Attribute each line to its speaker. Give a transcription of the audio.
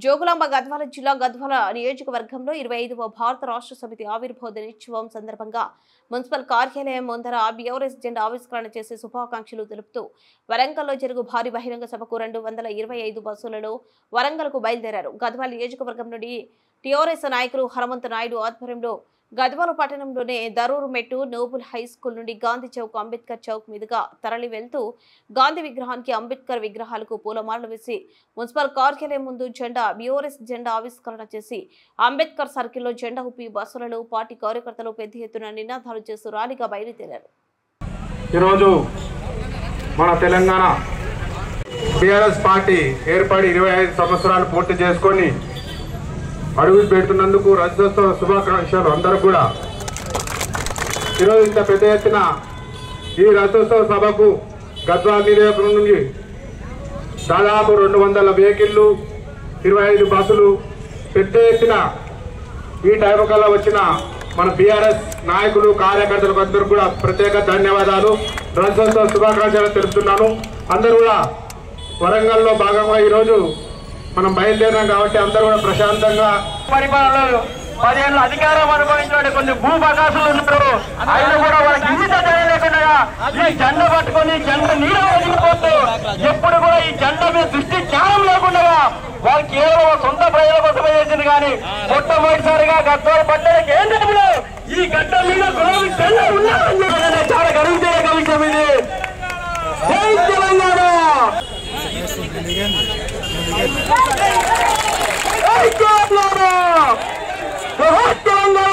Speaker 1: జోగులాంబ గద్వాల జిల్లా గద్వాల నియోజకవర్గంలో 25వ భారత రాష్ట్ర సమితి ఆవిర్భావ దినోత్సవం సందర్భంగా మున్సిపల్ కార్యాలయం ముందర బీఆర్ఎస్ జెండా ఆవిష్కరణ చేసి శుభాకాంక్షలు తెలుపుతూ వరంగల్లో జరుగు భారీ బహిరంగ సభకు 225 బస్సులలో వరంగల్కు బయలుదేరారు. గద్వాల నియోజకవర్గం నుండి టీఆర్ఎస్ నాయకులు హనుమంత నాయుడు ఆధ్వర్యంలో గద్వాల పట్టణంలోనే దరూర్ మెట్టు నోబుల్ హై స్కూల్ నుండి గాంధీ చౌక్ అంబేద్కర్ చౌక్ మీదుగా తరలి వెళ్తూ గాంధీ విగ్రహానికి అంబేద్కర్ విగ్రహాలకు పూలమాలలు వేసి మున్సిపల్ కార్యాలయం ముందు బీఆర్ఎస్ జెండా ఆవిష్కరణ చేసి అంబేద్కర్ సర్కిల్లో జెండా ఊపి బస్సులలో పార్టీ కార్యకర్తలు పెద్ద ఎత్తున నినాదాలు చేస్తూ ర్యాలీగా బయలుదేరారు.
Speaker 2: ఈరోజు మన తెలంగాణ బీఆర్ఎస్ పార్టీ ఏర్పడి 25 సంవత్సరాలు పూర్తి చేసుకొని అడుగు పెడుతున్నందుకు రాజ్యోత్సవ శుభాకాంక్షలు అందరూ కూడా. ఈరోజు ఇంత పెద్ద ఎత్తున ఈ రాజ్యోత్సవ సభకు గద్వాల నియోజకవర్గం నుండి దాదాపు 200 వెహికల్లు 25 బస్సులు పెద్ద ఎత్తున ఈ టైం కల్లా వచ్చిన మన బీఆర్ఎస్ నాయకులు కార్యకర్తలకు అందరూ కూడా ప్రత్యేక ధన్యవాదాలు, రాజ్యోత్సవ శుభాకాంక్షలు తెలుపుతున్నాను. అందరూ కూడా వరంగల్లో భాగంగా ఈరోజు మనం బయలుదేరాం కాబట్టి అందరూ కూడా ప్రశాంతంగా
Speaker 3: పరిపాలనలో 10 ఏళ్ళ అధికారం అనుభవించిన కొన్ని భూపకాశులు ఉన్నారు. ఆయన కూడా వాళ్ళకి ఇంత తెలియలేకుండా ఈ జెండా పట్టుకొని జెండా నీడ వదిలిపోతూ ఎప్పుడు కూడా ఈ జెండా మీద దృష్టి జ్ఞానం లేకుండా వాళ్ళు కేవలం సొంత ప్రజల కోసమే చేసింది. కానీ మొట్టమొదటిసారిగా గద్వాల పట్టణ కేంద్రంలో ఈ గడ్డ మీద గులాబీ జెండా ఉన్నారని చాలా గర్వించే విషయం ఇది. జై తెలంగాణ. తెలంగాణ